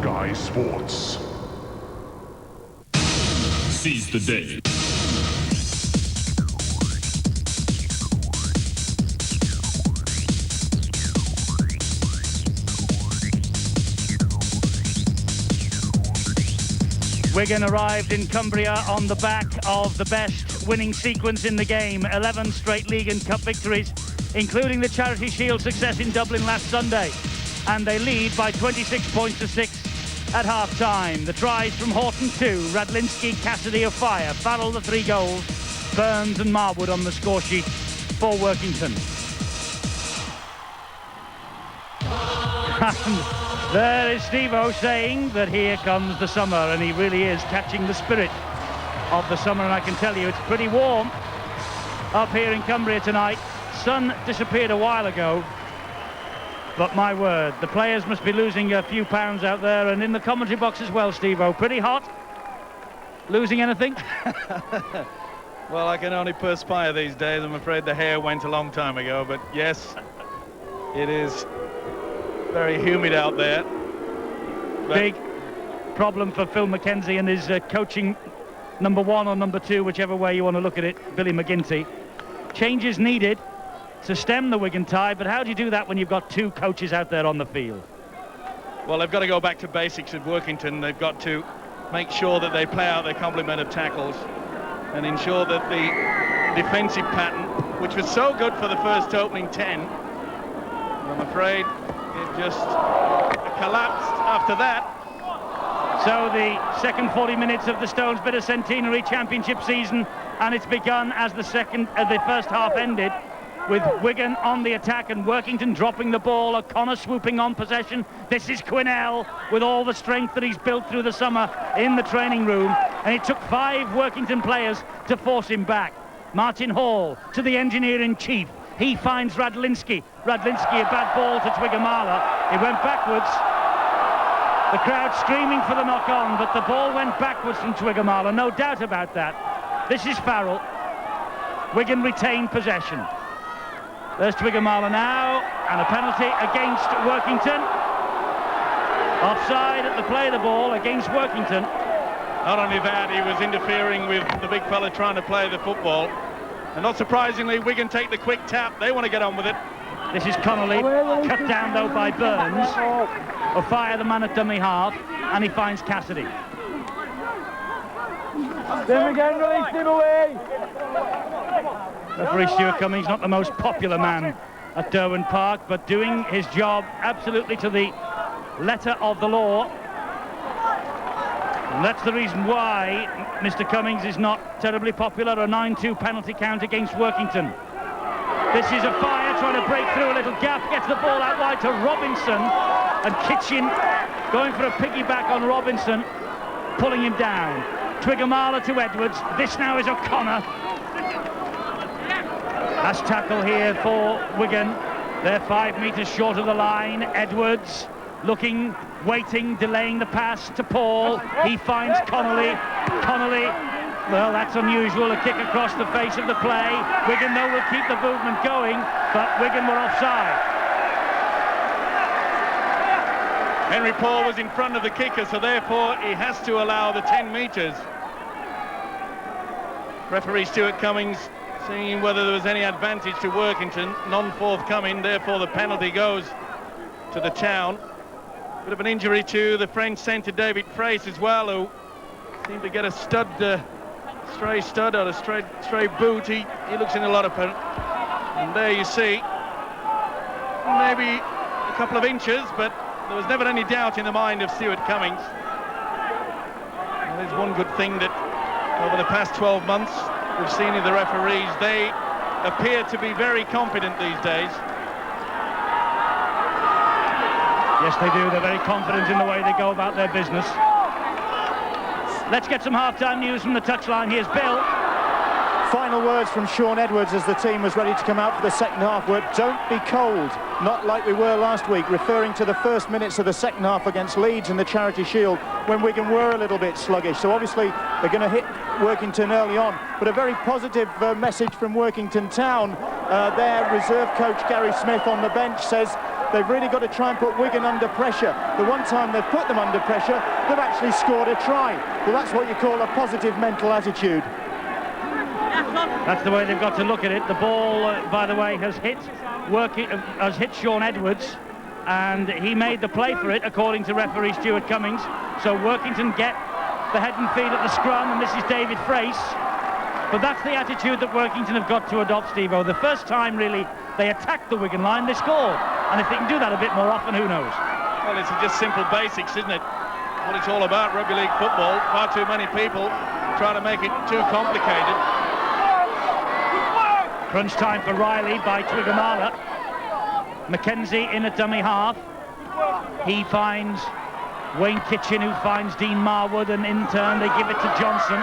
Sky Sports. Seize the day. Wigan arrived in Cumbria on the back of the best winning sequence in the game. 11 straight league and cup victories, including the Charity Shield success in Dublin last Sunday. And they lead by 26 points to 6 at half-time. The tries from Horton 2, Radlinski, Cassidy of fire, Farrell the 3 goals, Burns and Marwood on the score sheet for Workington. There is Steve-O saying that here comes the summer, and he really is catching the spirit of the summer, and I can tell you it's pretty warm up here in Cumbria tonight. Sun disappeared a while ago, but my word, the players must be losing a few pounds out there, and in the commentary box as well, Steve-O. Pretty hot? Losing anything? Well, I can only perspire these days. I'm afraid the hair went a long time ago, but yes, it is very humid out there. But big problem for Phil McKenzie and his coaching number 1 or number 2, whichever way you want to look at it, Billy McGinty. Changes needed to stem the Wigan tide, but how do you do that when you've got 2 coaches out there on the field? Well, they've got to go back to basics at Workington. They've got to make sure that they play out their complement of tackles and ensure that the defensive pattern, which was so good for the first opening 10, I'm afraid it just collapsed after that. So the second 40 minutes of the Stones Bitter Centenary Championship season, and it's begun as the first half ended, with Wigan on the attack and Workington dropping the ball. O'Connor swooping on possession. This is Quenelle with all the strength that he's built through the summer in the training room, and it took 5 Workington players to force him back. Martin Hall to the engineer-in-chief. He finds Radlinski. Radlinski, a bad ball to Twiggamala. It went backwards. The crowd screaming for the knock-on, but the ball went backwards from Twiggamala, no doubt about that. This is Farrell. Wigan retained possession. There's Twiggamala now, and a penalty against Workington. Offside at the play of the ball against Workington. Not only that, he was interfering with the big fella trying to play the football. And not surprisingly, Wigan take the quick tap. They want to get on with it. This is Connolly, cut down though by Burns. O'Fire, the man at dummy half, and he finds Cassidy. Then again, release him away. Referee Stuart Cummings, not the most popular man at Derwent Park, but doing his job absolutely to the letter of the law. And that's the reason why Mr. Cummings is not terribly popular. A 9-2 penalty count against Workington. This is a fire trying to break through a little gap, gets the ball out wide to Robinson, and Kitchen going for a piggyback on Robinson, pulling him down. Twiggamala to Edwards. This now is O'Connor. Last tackle here for Wigan. They're 5 metres short of the line. Edwards looking, waiting, delaying the pass to Paul. He finds Connolly. Connolly, well, that's unusual, a kick across the face of the play. Wigan, though, will keep the movement going, but Wigan were offside. Henry Paul was in front of the kicker, so therefore he has to allow the 10 metres. Referee Stuart Cummings seeing whether there was any advantage to Workington, none forthcoming, therefore the penalty goes to the Town. Bit of an injury to the French centre David Frace as well, who seemed to get a stud, stray stud or a stray boot. He looks in a lot of pain. And there you see, maybe a couple of inches, but there was never any doubt in the mind of Stuart Cummings. Well, there's one good thing that over the past 12 months we've seen in the referees. They appear to be very competent these days. Yes, they do. They're very confident in the way they go about their business. Let's get some half-time news from the touchline. Here's Bill. Final words from Sean Edwards as the team was ready to come out for the second half were, "Don't be cold, not like we were last week," referring to the first minutes of the second half against Leeds in the Charity Shield when Wigan were a little bit sluggish. So obviously they're going to hit Workington early on, but a very positive message from Workington Town. Their reserve coach Gary Smith on the bench says they've really got to try and put Wigan under pressure. The one time they've put them under pressure, they've actually scored a try. Well, that's what you call a positive mental attitude. That's the way they've got to look at it. The ball, by the way, has hit Shaun Edwards, and he made the play for it, according to referee Stuart Cummings. So Workington get the head and feet at the scrum, and this is David Frace. But that's the attitude that Workington have got to adopt, Steve-O. The first time, really, they attacked the Wigan line, they scored. And if they can do that a bit more often, who knows? Well, it's just simple basics, isn't it? What it's all about, rugby league football. Far too many people try to make it too complicated. Crunch time for Riley by Twigamala. Mackenzie in at dummy half. He finds Wayne Kitchen, who finds Dean Marwood, and in turn they give it to Johnson.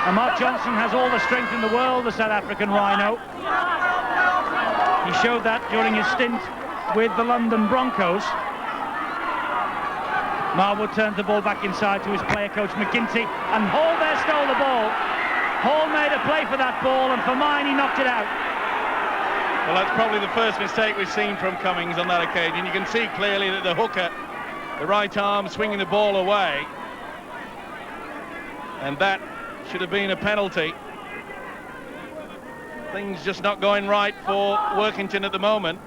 And Mark Johnson has all the strength in the world, the South African Rhino. He showed that during his stint with the London Broncos. Marwood turned the ball back inside to his player coach McGinty, and Hall there stole the ball. Hall made a play for that ball, and for mine he knocked it out. Well, that's probably the first mistake we've seen from Cummings on that occasion. You can see clearly that the hooker, the right arm, swinging the ball away, and that should have been a penalty. Things just not going right for Workington at the moment.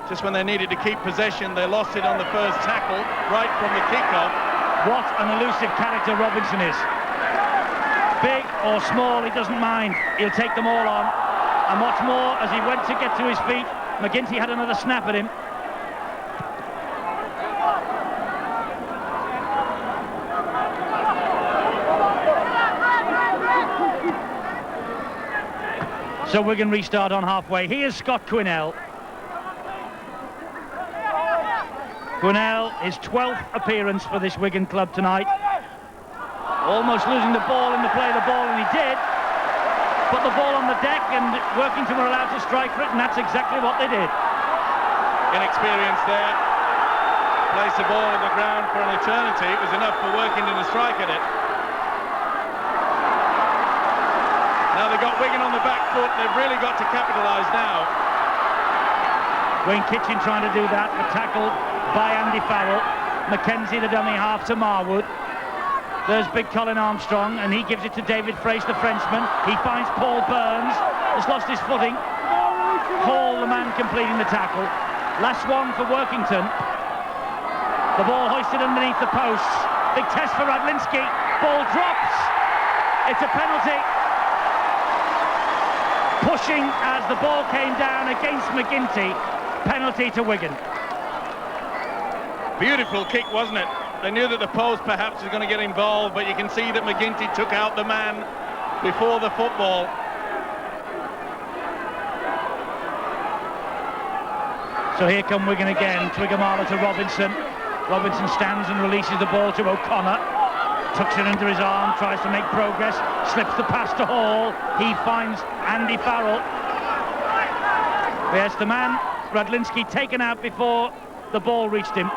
Just when they needed to keep possession, they lost it on the first tackle, right from the kickoff. What an elusive character Robinson is. Big or small, he doesn't mind. He'll take them all on. And what's more, as he went to get to his feet, McGinty had another snap at him. So Wigan restart on halfway. Here's Scott Quenelle. Quenelle, his 12th appearance for this Wigan club tonight. Almost losing the ball in the play of the ball, and he did. Put the ball on the deck, and Workington were allowed to strike for it, and that's exactly what they did. Inexperience there. Placed the ball on the ground for an eternity. It was enough for Workington to strike at it. Now they've got Wigan on the back foot. They've really got to capitalise now. Wayne Kitchen trying to do that, but tackled by Andy Farrell. Mackenzie, the dummy half, to Marwood. There's big Colin Armstrong, and he gives it to David Frace, the Frenchman. He finds Paul Burns, has lost his footing. Hall, the man completing the tackle. Last one for Workington. The ball hoisted underneath the posts. Big test for Radlinski. Ball drops. It's a penalty. Pushing as the ball came down against McGinty. Penalty to Wigan. Beautiful kick, wasn't it? They knew that the post perhaps was going to get involved, but you can see that McGinty took out the man before the football. So here come Wigan again. Twigamala to Robinson. Robinson stands and releases the ball to O'Connor. Tucks it under his arm, tries to make progress, slips the pass to Hall. He finds Andy Farrell. Yes, the man, Radlinski, taken out before the ball reached him.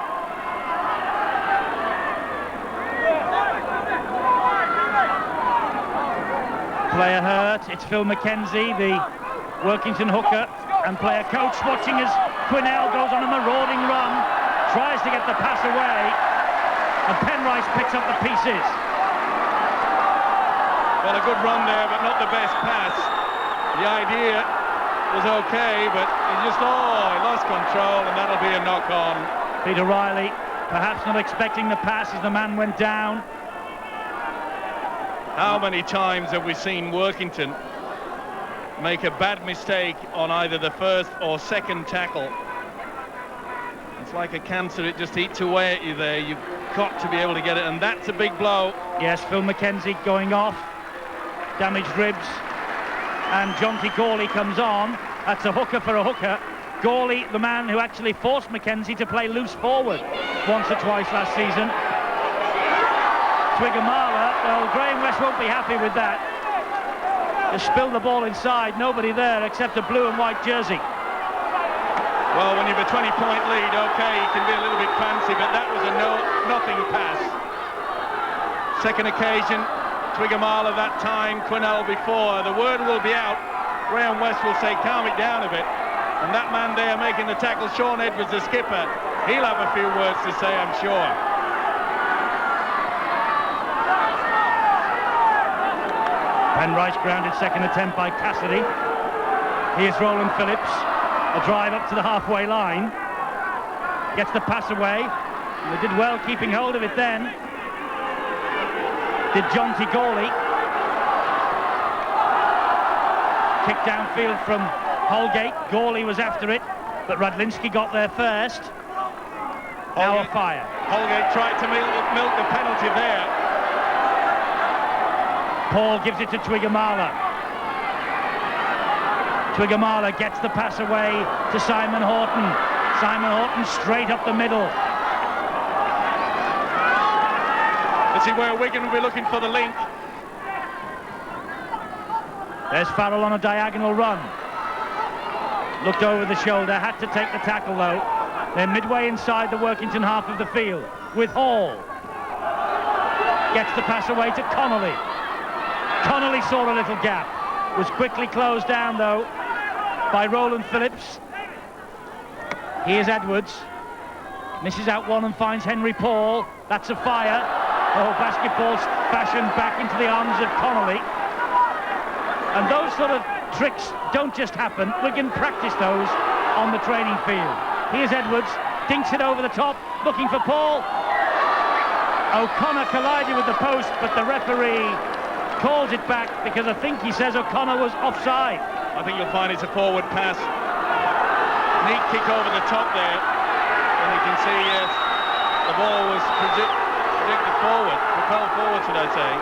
Player hurt. It's Phil Mackenzie, the Workington hooker and player coach, watching as Quenelle goes on a marauding run, tries to get the pass away, and Penrice picks up the pieces. Well, a good run there, but not the best pass. The idea was okay, but he lost control, and that'll be a knock-on. Peter Riley, perhaps not expecting the pass as the man went down. How many times have we seen Workington make a bad mistake on either the first or second tackle? It's like a cancer, it just eats away at you there. You've got to be able to get it, and that's a big blow. Yes, Phil Mackenzie going off, damaged ribs, and Jonty Gawley comes on. That's a hooker for a hooker. Gawley, the man who actually forced Mackenzie to play loose forward once or twice last season. Twigamala, well, Graham West won't be happy with that. Just spilled the ball inside, nobody there except a blue and white jersey. Well, when you have a 20-point lead, okay, you can be a little bit fancy, but that was a nothing pass. Second occasion, Twigamala that time, Quenelle before. The word will be out. Graham West will say, calm it down a bit. And that man there making the tackle, Shaun Edwards, the skipper, he'll have a few words to say, I'm sure. Penrice grounded, second attempt by Cassidy. Here's Roland Phillips, a drive up to the halfway line. Gets the pass away. They did well keeping hold of it then. Did Jonty Gawley. Kick downfield from Holgate. Gawley was after it, but Radlinski got there first. Now a fire. Holgate tried to milk the penalty there. Paul gives it to Twigamala. Twigamala gets the pass away to Simon Horton. Simon Horton straight up the middle. This is where Wigan will be looking for the link. There's Farrell on a diagonal run. Looked over the shoulder, had to take the tackle though. They're midway inside the Workington half of the field with Hall. Gets the pass away to Connolly. Connolly saw a little gap. Was quickly closed down though by Roland Phillips. Here's Edwards. Misses out one and finds Henry Paul. That's a fire. Oh, basketball fashion back into the arms of Connolly. And those sort of tricks don't just happen. Wigan practice those on the training field. Here's Edwards, dinks it over the top, looking for Paul. O'Connor collided with the post, but the referee calls it back because I think he says O'Connor was offside. I think you'll find it's a forward pass. Neat kick over the top there. And you can see the ball was projected forward, propelled forward, should I say.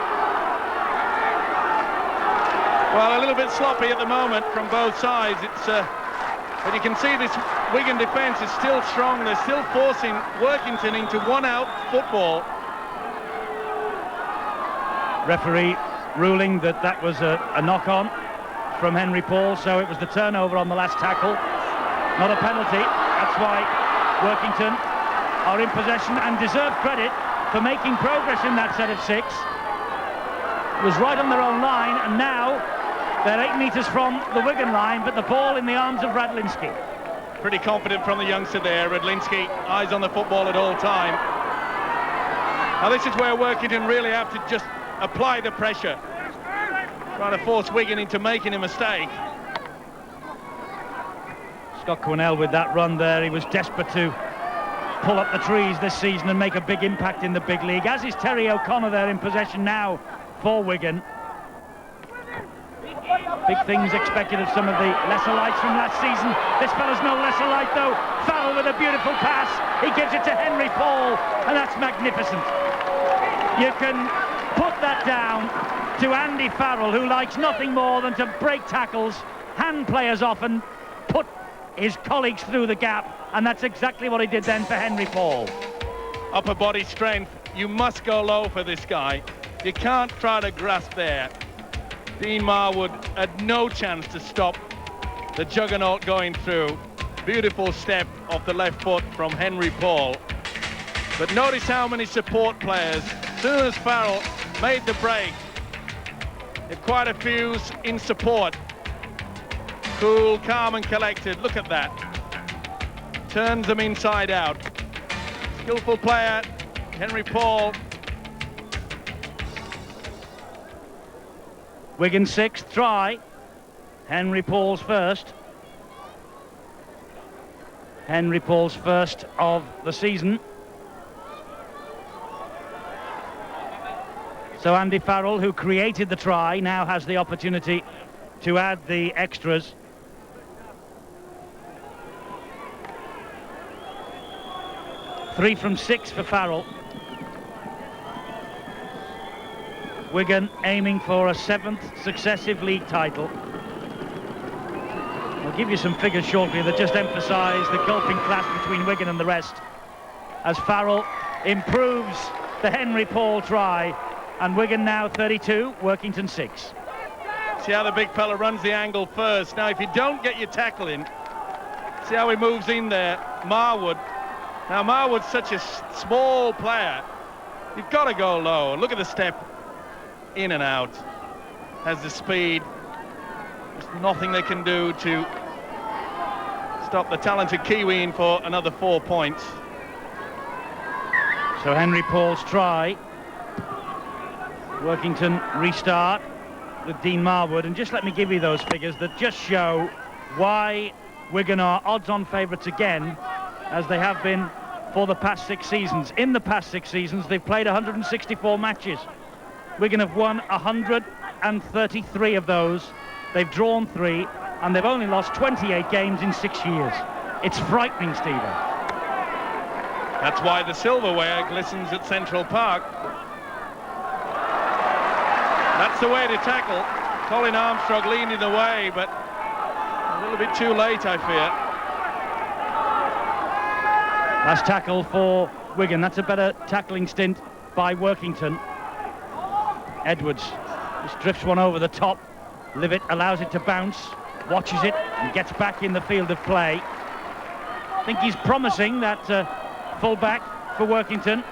Well, a little bit sloppy at the moment from both sides. But you can see this Wigan defence is still strong. They're still forcing Workington into one-out football. Referee ruling that was a knock-on from Henry Paul, so it was the turnover on the last tackle, not a penalty. That's why Workington are in possession and deserve credit for making progress in that set of six. It was right on their own line, and now they're 8 metres from the Wigan line, but the ball in the arms of Radlinski. Pretty confident from the youngster there. Radlinski, eyes on the football at all time. Now this is where Workington really have to just apply the pressure, trying to force Wigan into making a mistake. Scott Quenelle with that run there. He was desperate to pull up the trees this season and make a big impact in the big league, as is Terry O'Connor there in possession now for Wigan. Big things expected of some of the lesser lights from last season. This fella's no lesser light though. Farrell with a beautiful pass. He gives it to Henry Paul, and that's magnificent. You can put that down to Andy Farrell, who likes nothing more than to break tackles, hand players off and put his colleagues through the gap, and that's exactly what he did then for Henry Paul. Upper body strength, you must go low for this guy. You can't try to grasp there. Dean Marwood had no chance to stop the juggernaut going through. Beautiful step off the left foot from Henry Paul. But notice how many support players, as soon as Farrell made the break, had quite a few in support. Cool, calm and collected. Look at that. Turns them inside out. Skillful player, Henry Paul. Wigan's sixth try. Henry Paul's first. Henry Paul's first of the season. So Andy Farrell, who created the try, now has the opportunity to add the extras. Three from 6 for Farrell. Wigan aiming for a 7th successive league title. I'll give you some figures shortly that just emphasise the gulfing clash between Wigan and the rest, as Farrell improves the Henry Paul try, and Wigan now 32, Workington 6. See how the big fella runs the angle first. Now if you don't get your tackle in, see how he moves in there, Marwood. Now Marwood's such a small player, you've got to go low. Look at the step in and out, has the speed. There's nothing they can do to stop the talented Kiwi in for another 4 points. So Henry Paul's try. Workington restart with Dean Marwood, and just let me give you those figures that just show why Wigan are odds-on favourites again, as they have been for the past 6 seasons. In the past 6 seasons, they've played 164 matches. Wigan have won 133 of those. They've drawn 3, and they've only lost 28 games in 6 years. It's frightening, Stephen. That's why the silverware glistens at Central Park. That's the way to tackle. Colin Armstrong leaning away, but a little bit too late, I fear. Last tackle for Wigan. That's a better tackling stint by Workington. Edwards just drifts one over the top. Livet allows it to bounce, watches it, and gets back in the field of play. I think he's promising, that full-back for Workington.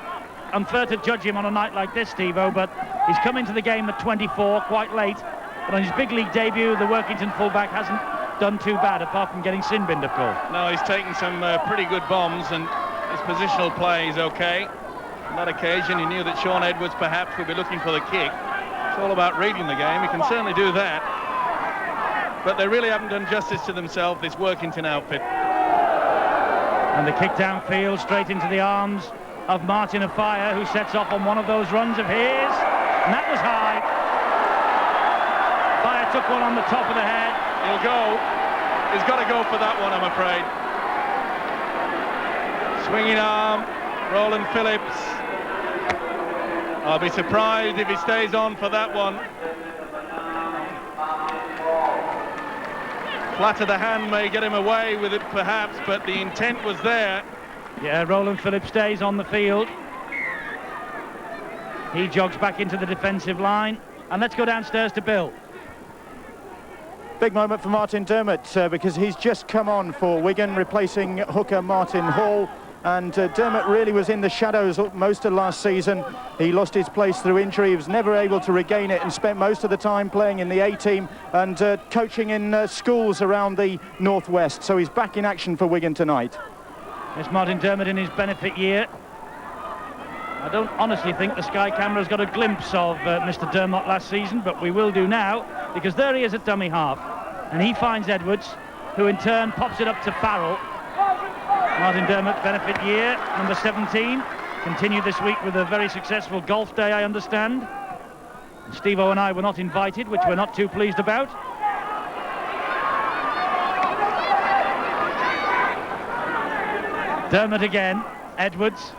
Unfair to judge him on a night like this, Steve-O, but he's come into the game at 24, quite late. But on his big league debut, the Workington full-back hasn't done too bad, apart from getting sin-binned, of course. No, he's taken some pretty good bombs, and his positional play is okay. On that occasion, he knew that Sean Edwards perhaps would be looking for the kick. It's all about reading the game. He can certainly do that. But they really haven't done justice to themselves, this Workington outfit. And the kick downfield, straight into the arms of Martin Afire, who sets off on one of those runs of his. And that was high. Afire took one on the top of the head. He'll go. He's got to go for that one, I'm afraid. Swinging arm, Roland Phillips. I'll be surprised if he stays on for that one. Flat of the hand may get him away with it perhaps, but the intent was there. Yeah, Roland Phillips stays on the field. He jogs back into the defensive line. And let's go downstairs to Bill. Big moment for Martin Dermott because he's just come on for Wigan, replacing hooker Martin Hall. And Dermott really was in the shadows most of last season. He lost his place through injury. He was never able to regain it and spent most of the time playing in the A-team and coaching in schools around the northwest. So he's back in action for Wigan tonight. It's Martin Dermott in his benefit year. I don't honestly think the Sky camera's got a glimpse of Mr. Dermott last season, but we will do now, because there he is at dummy half. And he finds Edwards, who in turn pops it up to Farrell. Martin Dermott, benefit year, number 17. Continued this week with a very successful golf day, I understand. Steve-O and I were not invited, which we're not too pleased about. Dermott again, Edwards.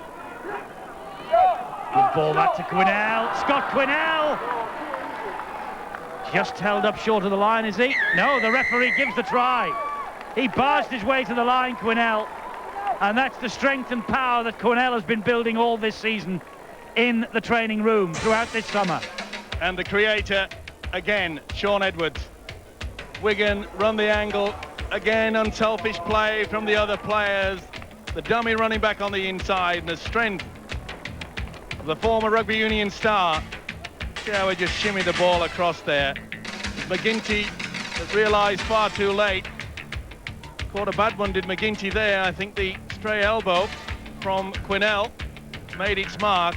Good ball back to Quenelle. Scott Quenelle! Just held up short of the line, is he? No, the referee gives the try. He barged his way to the line, Quenelle. And that's the strength and power that Quenelle has been building all this season in the training room throughout this summer. And the creator, again, Sean Edwards. Wigan run the angle. Again, unselfish play from the other players. The dummy running back on the inside, and the strength of the former rugby union star. See how he just shimmied the ball across there. McGinty has realised far too late. Caught a bad one, did McGinty there. I think the stray elbow from Quenelle made its mark.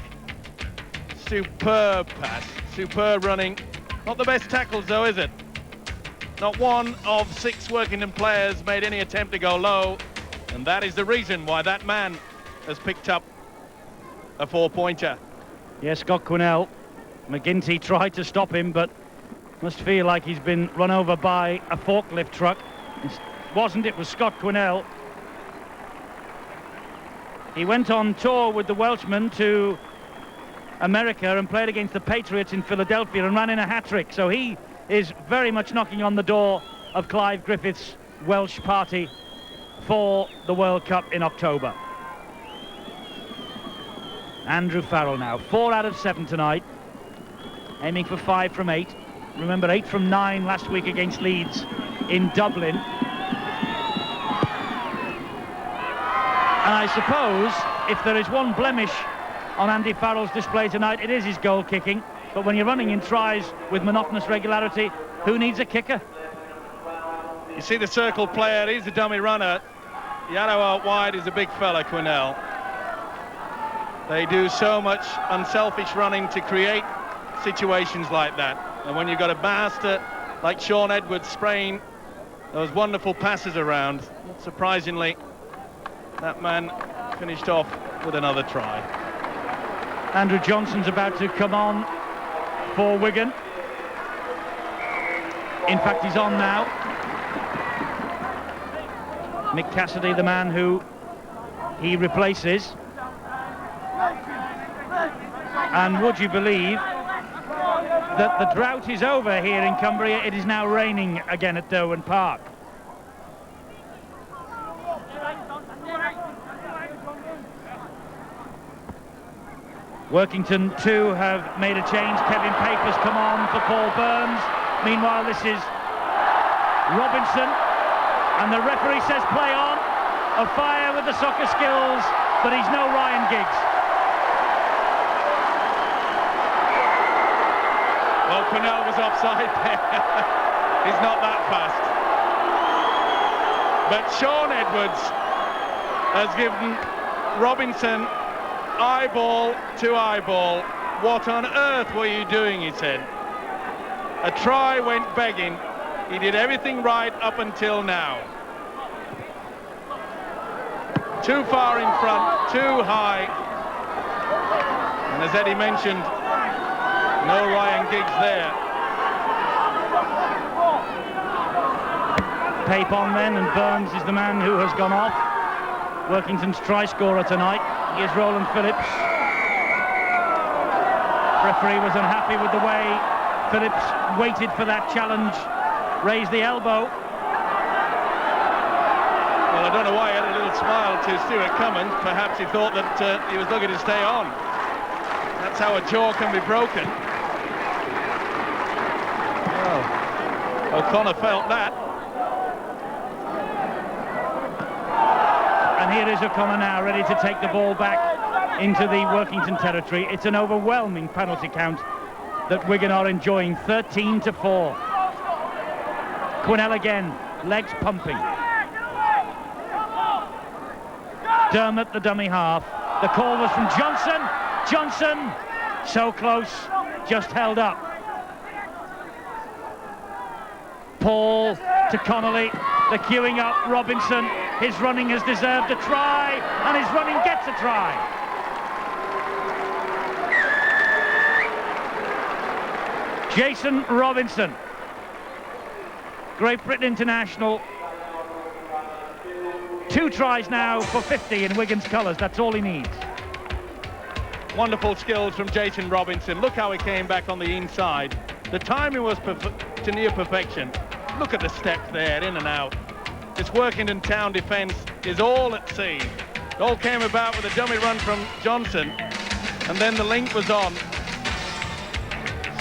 Superb pass, superb running. Not the best tackles though, is it? Not one of 6 Workington players made any attempt to go low. And that is the reason why that man has picked up a 4-pointer. Yes, Scott Quenelle. McGinty tried to stop him, but must feel like he's been run over by a forklift truck. It was Scott Quenelle. He went on tour with the Welshman to America and played against the Patriots in Philadelphia and ran in a hat-trick. So he is very much knocking on the door of Clive Griffith's Welsh party for the World Cup in October. Andrew Farrell now, 4 out of 7 tonight, aiming for 5 from 8. Remember, 8 from 9 last week against Leeds in Dublin. And I suppose if there is one blemish on Andy Farrell's display tonight, it is his goal kicking. But when you're running in tries with monotonous regularity, who needs a kicker? You see the circle player, he's the dummy runner. Yano out wide is a big fella, Quenelle. They do so much unselfish running to create situations like that. And when you've got a master like Shaun Edwards spraying those wonderful passes around, not surprisingly, that man finished off with another try. Andrew Johnson's about to come on for Wigan. In fact, he's on now. Mick Cassidy, the man who he replaces. And would you believe that the drought is over here in Cumbria? It is now raining again at Derwent Park. Workington too have made a change. Kevin Paper's come on for Paul Burns. Meanwhile, this is Robinson, and the referee says play on. A fire with the soccer skills, but he's no Ryan Giggs. Well, Quenelle was offside there. He's not that fast. But Shaun Edwards has given Robinson eyeball to eyeball. What on earth were you doing, he said. A try went begging. He did everything right up until now. Too far in front, too high. And as Eddie mentioned, no Ryan Giggs there. Pape on then, and Burns is the man who has gone off. Workington's try scorer tonight. He is Roland Phillips. Referee was unhappy with the way Phillips waited for that challenge, raised the elbow. Well, I don't know why he had a little smile to Stuart Cummins. Perhaps he thought that he was looking to stay on. That's how a jaw can be broken. Well, O'Connor felt that. And here is O'Connor now, ready to take the ball back into the Workington territory. It's an overwhelming penalty count that Wigan are enjoying, 13-4. Quenelle again, legs pumping. Dermot, the dummy half. The call was from Johnson. Johnson, so close, just held up. Paul to Connolly, the queuing up, Robinson. His running has deserved a try, and his running gets a try. Jason Robinson, Great Britain international. 2 tries now for 50 in Wigan's colours. That's all he needs. Wonderful skills from Jason Robinson. Look how he came back on the inside. The timing was to near perfection. Look at the steps there, in and out. This Workington Town defence is all at sea. It all came about with a dummy run from Johnson, and then the link was on.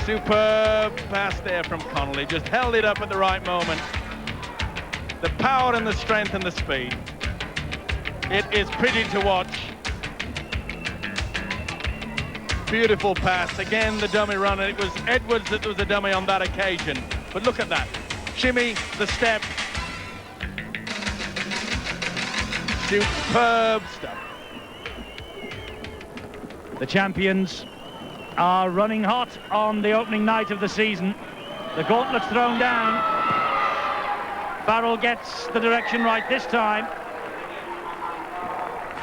Superb pass there from Connolly. Just held it up at the right moment. The power and the strength and the speed. It is pretty to watch. Beautiful pass. Again, the dummy run. It was Edwards that was a dummy on that occasion. But look at that. Shimmy, the step. Superb stuff. The champions are running hot on the opening night of the season. The gauntlet's thrown down. Farrell gets the direction right this time.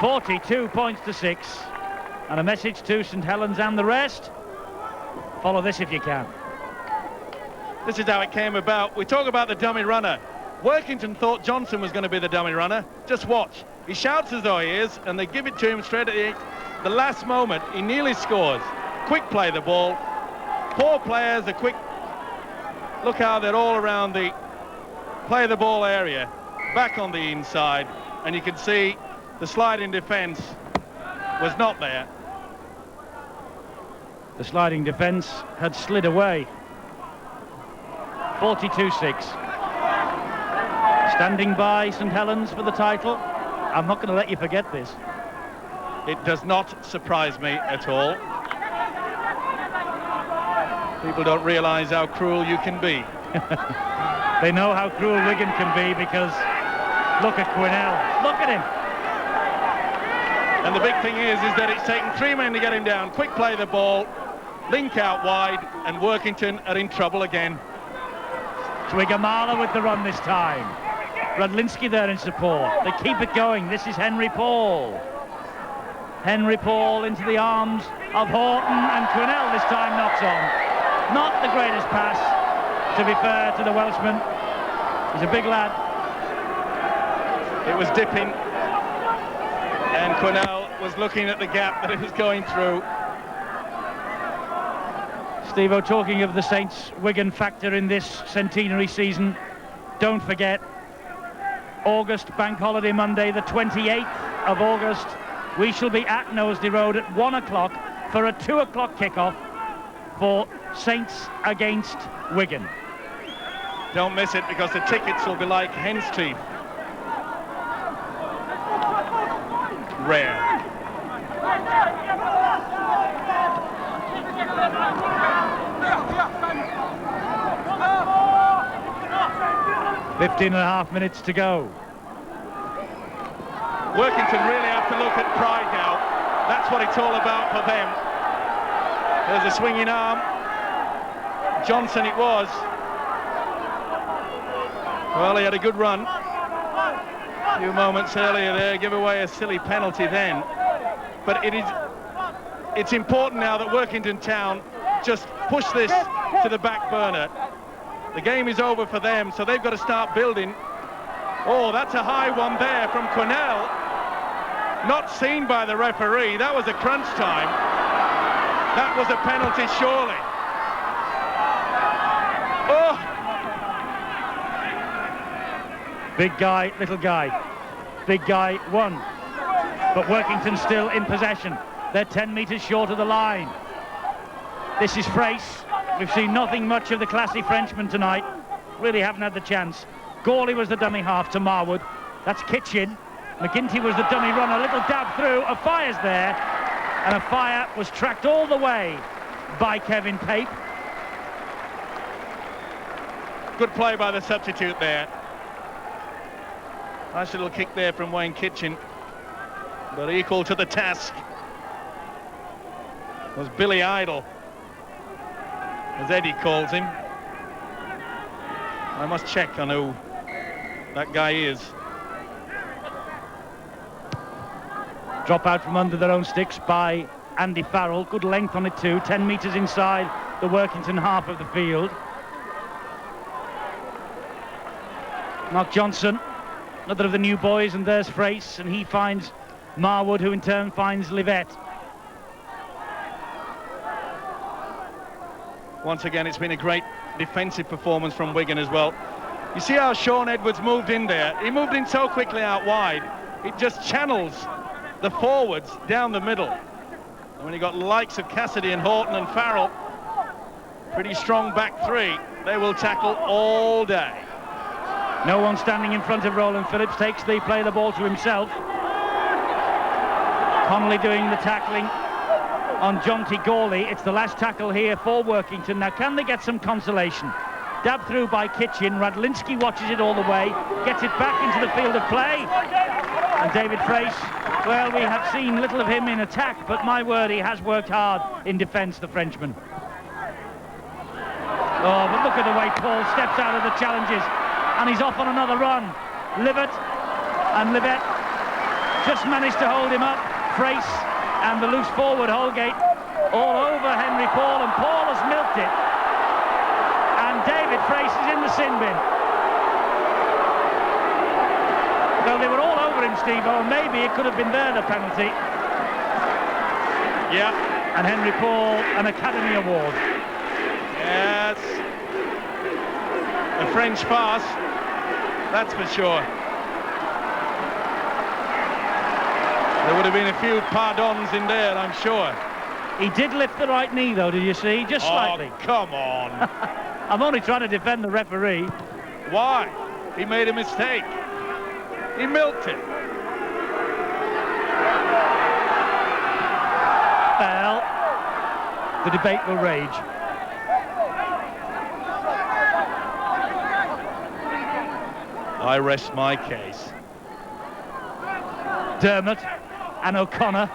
42 points to 6. And a message to St Helens and the rest. Follow this if you can. This is how it came about. We talk about the dummy runner. Workington thought Johnson was going to be the dummy runner. Just watch. He shouts as though he is, and they give it to him straight at the last moment. He nearly scores. Quick play the ball. 4 players, a quick... Look how they're all around the play the ball area. Back on the inside. And you can see the sliding defence was not there. The sliding defence had slid away. 42-6. Standing by St Helens for the title. I'm not going to let you forget this. It does not surprise me at all. People don't realise how cruel you can be. They know how cruel Wigan can be because Look at Quenelle. Look at him. And the big thing is that it's taken 3 men to get him down. Quick play the ball, link out wide, and Workington are in trouble again. Twigamala with the run this time. Radlinski there in support. They keep it going. This is Henry Paul. Henry Paul into the arms of Horton, and Quenelle this time knocks on. Not the greatest pass, to be fair to the Welshman. He's a big lad. It was dipping, and Quenelle was looking at the gap that it was going through. Steve-o, talking of the Saints-Wigan factor in this centenary season, don't forget, August Bank Holiday Monday, the 28th of August, we shall be at Knowsley Road at 1 o'clock for a 2 o'clock kickoff for Saints against Wigan. Don't miss it, because the tickets will be like hen's teeth. Rare. Fifteen and a half minutes to go. Workington really have to look at pride now. That's what it's all about for them. There's a swinging arm. Johnson it was. Well, he had a good run. A few moments earlier there, give away a silly penalty then. But it's important now that Workington Town just push this to the back burner. The game is over for them, so they've got to start building. Oh, that's a high one there from Quenelle. Not seen by the referee. That was a crunch time. That was a penalty, surely. Oh! Big guy, little guy. Big guy won. But Workington still in possession. They're 10 metres short of the line. This is Frace. We've seen nothing much of the classy Frenchman tonight. Really haven't had the chance. Gawley was the dummy half to Marwood. That's Kitchen. McGinty was the dummy runner. A little dab through. A fire's there. And a fire was tracked all the way by Kevin Pape. Good play by the substitute there. Nice little kick there from Wayne Kitchen. But equal to the task was Billy Idle, as Eddie calls him. I must check on who that guy is. Drop out from under their own sticks by Andy Farrell. Good length on it too. 10 metres inside the Workington half of the field. Mark Johnson, another of the new boys, and there's Frace, and he finds Marwood, who in turn finds Livette. Once again, it's been a great defensive performance from Wigan as well. You see how Shaun Edwards moved in there? He moved in so quickly out wide, it just channels the forwards down the middle. And when you got the likes of Cassidy and Horton and Farrell, pretty strong back three, they will tackle all day. No one standing in front of Roland Phillips, takes the play the ball to himself. Connolly doing the tackling on Jonty Gawley. It's the last tackle here for Workington. Now, can they get some consolation? Dab through by Kitchen. Radlinski watches it all the way, gets it back into the field of play. And David Frace, well, we have seen little of him in attack, but my word, he has worked hard in defence, the Frenchman. Oh, but look at the way Paul steps out of the challenges, and he's off on another run. Livette just managed to hold him up. Frace and the loose forward Holgate all over Henry Paul, and Paul has milked it. And David Frace is in the sin bin. Well, they were all over him, Steve-o. Maybe it could have been there, the penalty. Yeah. And Henry Paul, an Academy Award. Yes. A French farce, that's for sure. There would have been a few pardons in there, I'm sure. He did lift the right knee, though, did you see? Just slightly. Oh, come on. I'm only trying to defend the referee. Why? He made a mistake. He milked it. Well, the debate will rage. I rest my case. Dermott and O'Connor.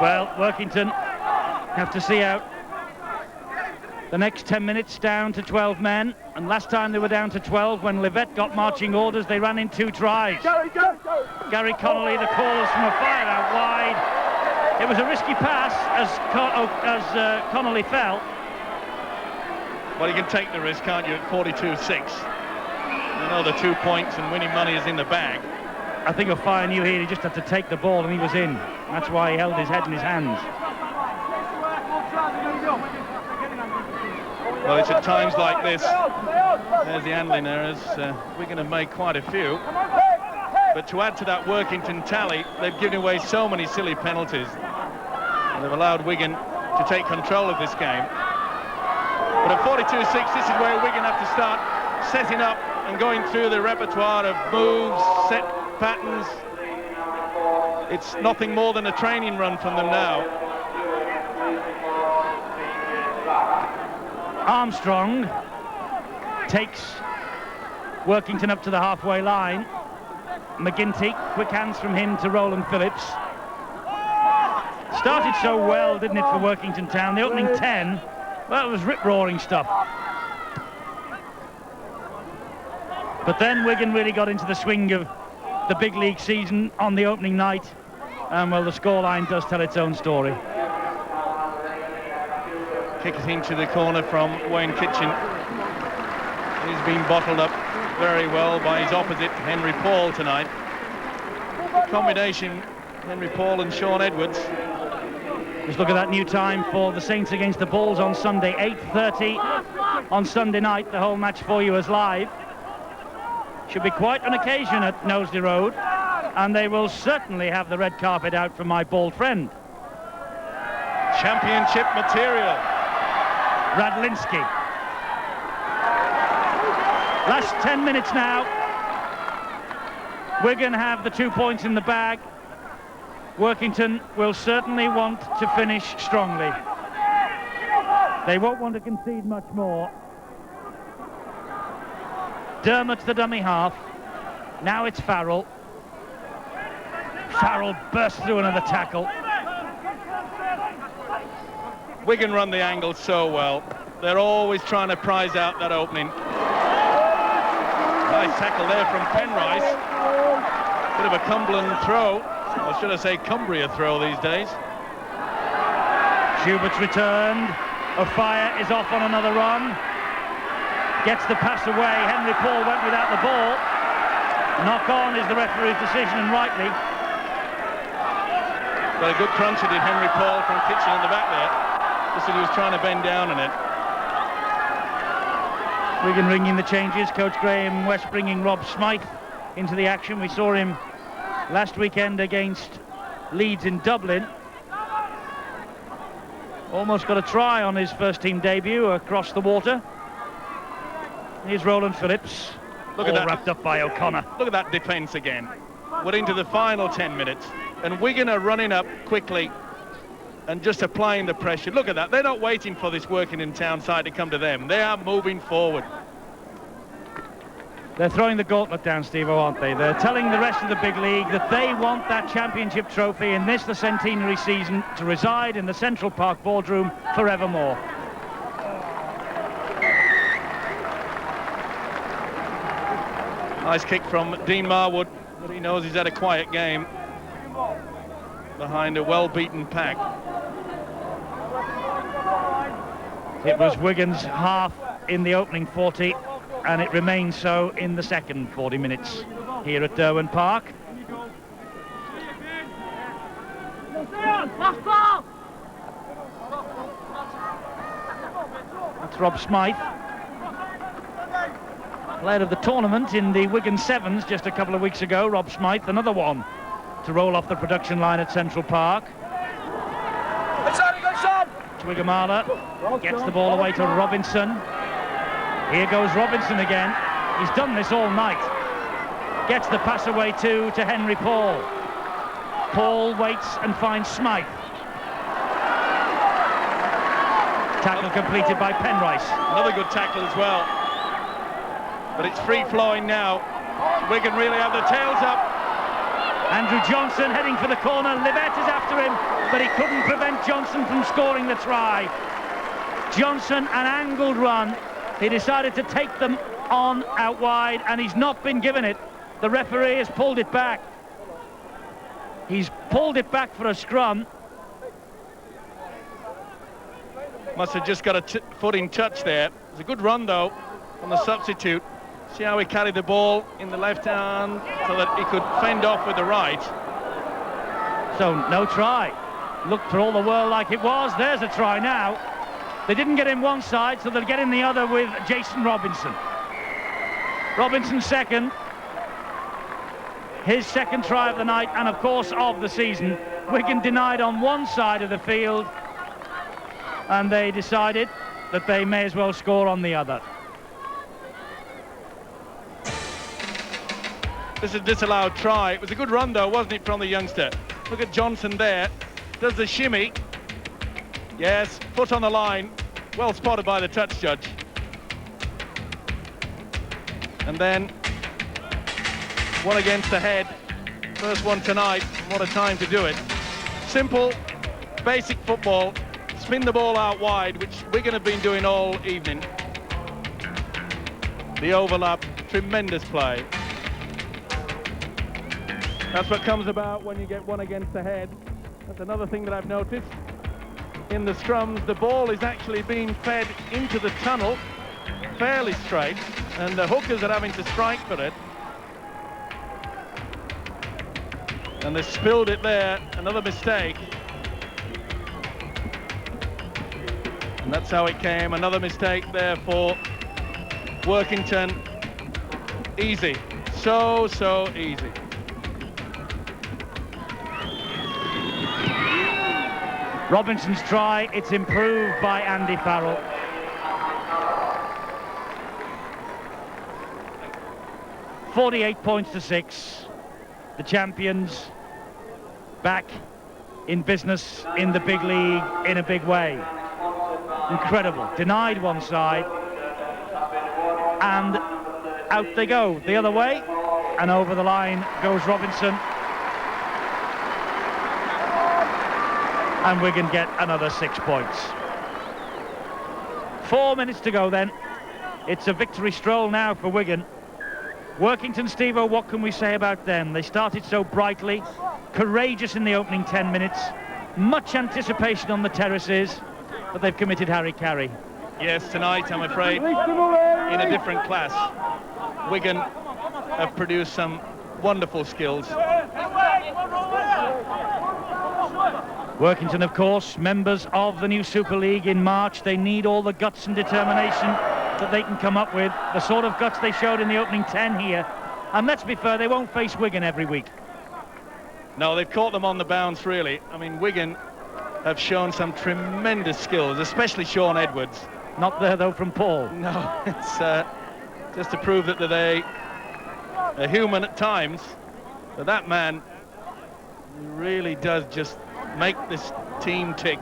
Well, Workington have to see out the next 10 minutes, down to 12 men. And last time they were down to 12, when Livette got marching orders, they ran in 2 tries. Gary Connolly, the callers from a fire out wide. It was a risky pass as Connolly fell. Well, you can take the risk, can't you, at 42-6. You know the 2 points and winning money is in the bag. I think O'Fire knew here he just had to take the ball and he was in. That's why he held his head in his hands. Well, it's at times like this. There's the handling errors. We're going to make quite a few. But to add to that Workington tally, they've given away so many silly penalties. And they've allowed Wigan to take control of this game. But at 42-6, this is where Wigan have to start setting up and going through the repertoire of moves, set patterns. It's nothing more than a training run from them now. Armstrong takes Workington up to the halfway line. McGinty, quick hands from him to Roland Phillips. Started so well, didn't it, for Workington Town? The opening 10, well, it was rip-roaring stuff. But then Wigan really got into the swing of the big league season on the opening night. And, well, the scoreline does tell its own story. Kick it into the corner from Wayne Kitchen. He's been bottled up very well by his opposite, Henry Paul, tonight. Combination, Henry Paul and Sean Edwards. Just look at that new time for the Saints against the Bulls on Sunday, 8:30 on Sunday night. The whole match for you is live. Should be quite an occasion at Knowsley Road, and they will certainly have the red carpet out for my bald friend. Championship material. Radlinski. Last 10 minutes now. Wigan have the 2 points in the bag. Workington will certainly want to finish strongly. They won't want to concede much more. Dermott, the dummy half. Now it's Farrell. Farrell bursts through another tackle. Wigan run the angle so well. They're always trying to prize out that opening. Nice tackle there from Penrice. Bit of a Cumberland throw, or should I say Cumbria throw these days. Schubert's returned. O'Fire is off on another run. Gets the pass away. Henry Paul went without the ball. Knock on is the referee's decision, and rightly. Got a good crunch it did Henry Paul from Kitchen in the back there. Just that he was trying to bend down on it. Wigan ringing the changes. Coach Graham West bringing Rob Smythe into the action. We saw him last weekend against Leeds in Dublin. Almost got a try on his first team debut across the water. Here's Roland Phillips. Look at that, wrapped up by O'Connor. Look at that defence again. We're into the final 10 minutes, and Wigan are running up quickly and just applying the pressure. Look at that. They're not waiting for this Workington Town side to come to them. They are moving forward. They're throwing the gauntlet down, Steve-o, aren't they? They're telling the rest of the big league that they want that championship trophy in this, the Centenary season, to reside in the Central Park boardroom forevermore. Nice kick from Dean Marwood, but he knows he's had a quiet game behind a well-beaten pack. It was Wigan's half in the opening 40, and it remains so in the second 40 minutes here at Derwent Park. That's Rob Smythe, player of the tournament in the Wigan Sevens just a couple of weeks ago. Rob Smythe, another one to roll off the production line at Central Park. Twiggamala gets the ball away to Robinson. Here goes Robinson again. He's done this all night. Gets the pass away to Henry Paul. Paul waits and finds Smythe. Tackle completed by Penrice. Another good tackle as well. But it's free-flowing now. Wigan really have the tails up. Andrew Johnson heading for the corner. Livett is after him, but he couldn't prevent Johnson from scoring the try. Johnson, an angled run. He decided to take them on out wide, and he's not been given it. The referee has pulled it back. He's pulled it back for a scrum. Must have just got a foot in touch there. It was a good run, though, on the substitute. See how he carried the ball in the left hand so that he could fend off with the right. So no try. Looked for all the world like it was. There's a try now. They didn't get in one side, so they'll get in the other with Jason Robinson. Robinson's second. His second try of the night and, of course, of the season. Wigan denied on one side of the field, and they decided that they may as well score on the other. This is a disallowed try. It was a good run, though, wasn't it, from the youngster? Look at Johnson there. Does the shimmy. Yes, foot on the line. Well spotted by the touch judge. And then one against the head. First one tonight. What a time to do it. Simple, basic football. Spin the ball out wide, which Wigan have been doing all evening. The overlap, tremendous play. That's what comes about when you get one against the head. That's another thing that I've noticed. In the scrums, the ball is actually being fed into the tunnel fairly straight, and the hookers are having to strike for it. And they spilled it there, another mistake. And that's how it came, another mistake there for Workington. Easy, so easy. Robinson's try, it's improved by Andy Farrell. $48 points to 6. The champions back in business in the big league in a big way. Incredible. Denied one side, and out they go the other way, and over the line goes Robinson. And Wigan get another 6 points. 4 minutes to go then. It's a victory stroll now for Wigan. Workington, Steve-O, what can we say about them? They started so brightly, courageous in the opening 10 minutes, much anticipation on the terraces, but they've committed Harry-Carry. Yes, tonight, I'm afraid, in a different class. Wigan have produced some wonderful skills. Workington, of course, members of the new Super League in March. They need all the guts and determination that they can come up with, the sort of guts they showed in the opening 10 here. And let's be fair, they won't face Wigan every week. No, they've caught them on the bounce, really. I mean, Wigan have shown some tremendous skills, especially Sean Edwards. Not there, though, from Paul. No, it's just to prove that they are human at times. But that man really does just make this team tick.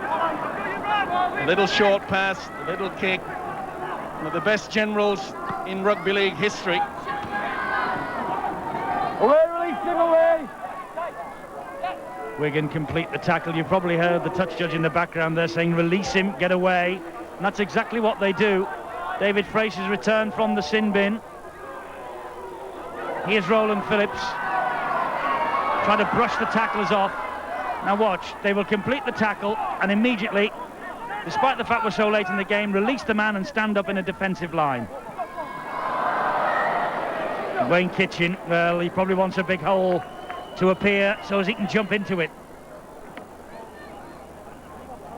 A little short pass, a little kick. One of the best generals in rugby league history. Away, release him away! Wigan complete the tackle. You've probably heard the touch judge in the background there saying, release him, get away. And that's exactly what they do. David Fraser's return from the sin bin. Here's Roland Phillips. Trying to brush the tacklers off. Now watch, they will complete the tackle and immediately, despite the fact we're so late in the game, release the man and stand up in a defensive line. Wayne Kitchen, well, he probably wants a big hole to appear so as he can jump into it.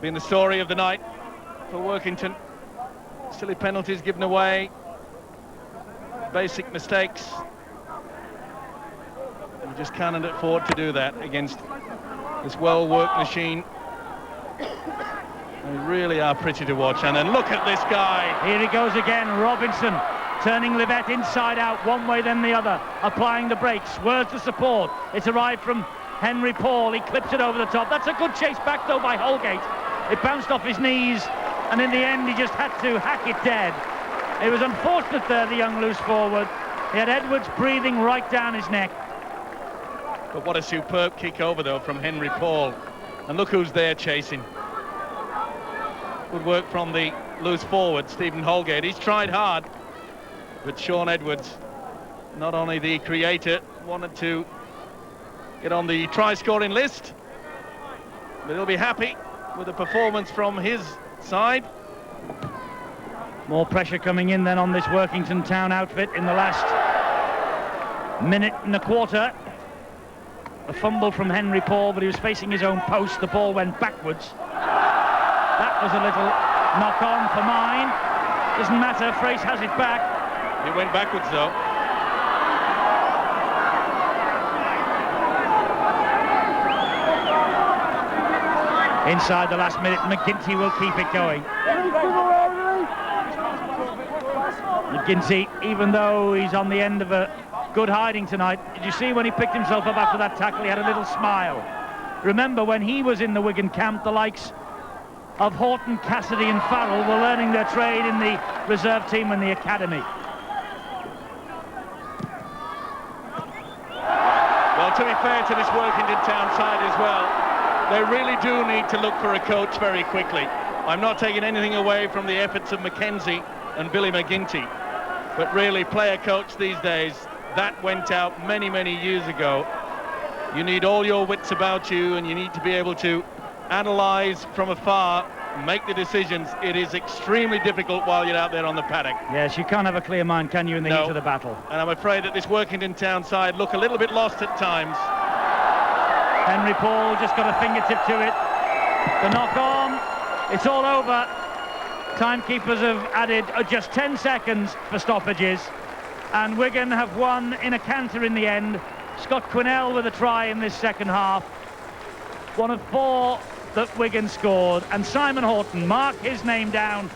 Been the story of the night for Workington. Silly penalties given away. Basic mistakes. You just cannot afford to do that against this well-worked machine. They really are pretty to watch. And then look at this guy. Here he goes again, Robinson, turning Livett inside out, one way then the other, applying the brakes. Where's the support? It's arrived from Henry Paul. He clips it over the top. That's a good chase back, though, by Holgate. It bounced off his knees, and in the end, he just had to hack it dead. It was unfortunate there, the young loose forward. He had Edwards breathing right down his neck. But what a superb kick over, though, from Henry Paul. And look who's there chasing. Good work from the loose forward, Stephen Holgate. He's tried hard, but Sean Edwards, not only the creator, wanted to get on the try-scoring list, but he'll be happy with the performance from his side. More pressure coming in then on this Workington Town outfit in the last minute and a quarter. A fumble from Henry Paul, but he was facing his own post. The ball went backwards. That was a little knock-on for mine. Doesn't matter, Frace has it back. It went backwards, though. Inside the last minute, McGinty will keep it going. McGinty, even though he's on the end of a good hiding tonight, did you see when he picked himself up after that tackle, he had a little smile. Remember, when he was in the Wigan camp, the likes of Horton, Cassidy and Farrell were learning their trade in the reserve team and the academy. Well, to be fair to this Workington Town side as well, they really do need to look for a coach very quickly. I'm not taking anything away from the efforts of Mackenzie and Billy McGinty, but really, player coach these days, that went out many, many years ago. You need all your wits about you, and you need to be able to analyse from afar, make the decisions. It is extremely difficult while you're out there on the paddock. Yes, you can't have a clear mind, can you, in the heat of the battle? And I'm afraid that this Workington Town side look a little bit lost at times. Henry Paul just got a fingertip to it. The knock on, it's all over. Timekeepers have added just 10 seconds for stoppages, and Wigan have won in a canter in the end. Scott Quenelle with a try in this second half. One of 4 that Wigan scored, and Simon Horton, mark his name down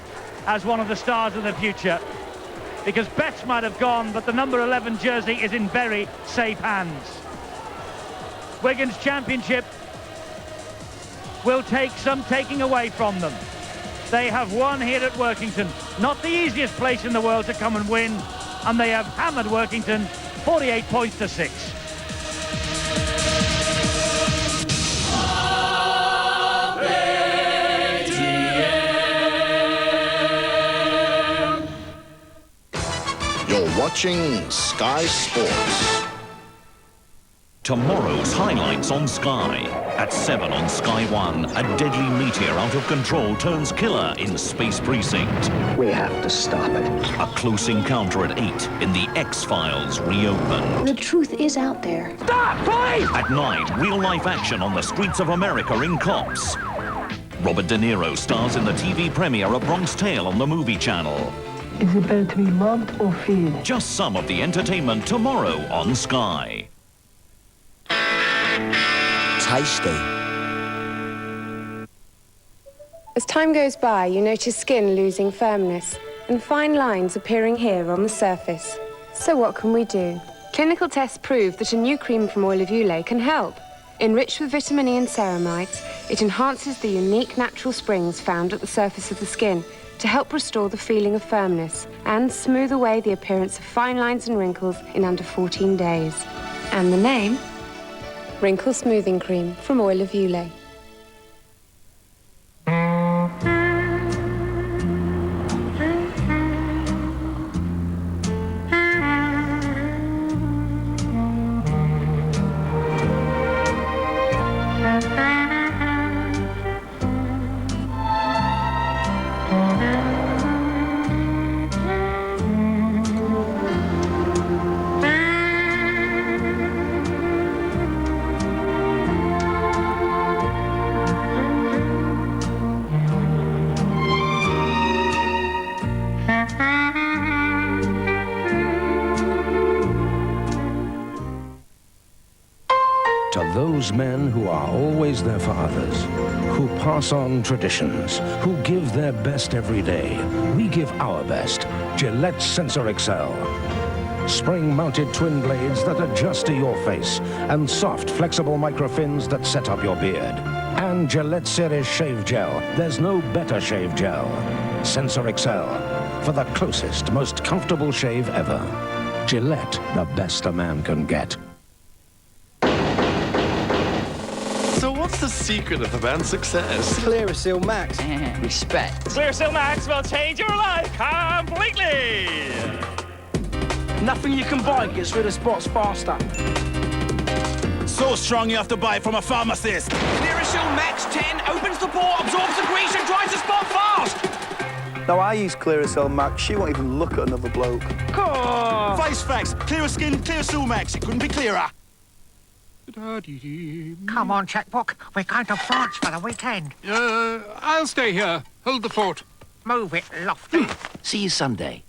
as one of the stars of the future, because Betts might have gone, but the number 11 jersey is in very safe hands. Wigan's championship will take some taking away from them. They have won here at Workington, not the easiest place in the world to come and win, and they have hammered Workington 48 points to 6. You're watching Sky Sports. Tomorrow's highlights on Sky. At 7 on Sky 1, a deadly meteor out of control turns killer in Space Precinct. We have to stop it. A close encounter at 8 in The X-Files Reopened. The truth is out there. Stop, please! At 9, real-life action on the streets of America in Cops. Robert De Niro stars in the TV premiere of Bronx Tale on the Movie Channel. Is it better to be loved or feared? Just some of the entertainment tomorrow on Sky. Tasty. As time goes by, you notice skin losing firmness and fine lines appearing here on the surface. So what can we do? Clinical tests prove that a new cream from Oil of Ulay can help. Enriched with vitamin E and ceramides, it enhances the unique natural springs found at the surface of the skin to help restore the feeling of firmness and smooth away the appearance of fine lines and wrinkles in under 14 days. And the name? Wrinkle Smoothing Cream from Oil of Ulay. Those men who are always there for others, who pass on traditions, who give their best every day. We give our best. Gillette Sensor Excel. Spring-mounted twin blades that adjust to your face, and soft, flexible microfins that set up your beard. And Gillette Series Shave Gel. There's no better shave gel. Sensor Excel. For the closest, most comfortable shave ever. Gillette, the best a man can get. So what's the secret of the band's success? Clearasil Max. Respect. Clearasil Max will change your life completely. Nothing you can buy gets rid of spots faster. So strong you have to buy from a pharmacist. Clearasil Max 10 opens the pore, absorbs the grease and dries the spot fast. Now, I use Clearasil Max. She won't even look at another bloke. Oh. Face facts. Clearer skin, Clearasil Max. It couldn't be clearer. Come on, checkbook. We're going to France for the weekend. I'll stay here. Hold the fort. Move it, Lofty. See you Sunday.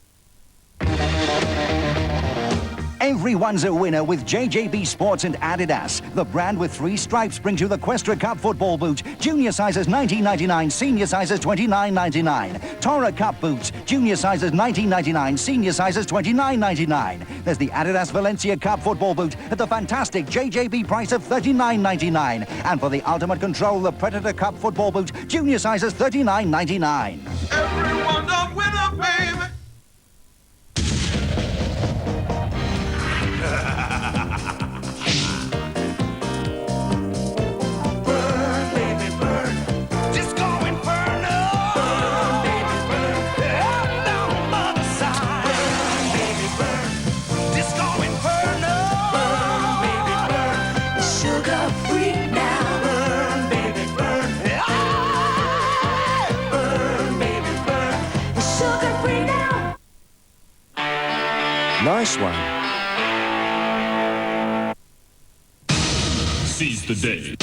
Everyone's a winner with JJB Sports and Adidas. The brand with 3 stripes brings you the Questra Cup football boots. Junior sizes $19.99, senior sizes $29.99. Tora Cup boots, junior sizes $19.99, senior sizes $29.99. There's the Adidas Valencia Cup football boot at the fantastic JJB price of $39.99. And for the Ultimate Control, the Predator Cup football boot, junior sizes $39.99. Everyone's a winner, baby. Nice one. Seize the day.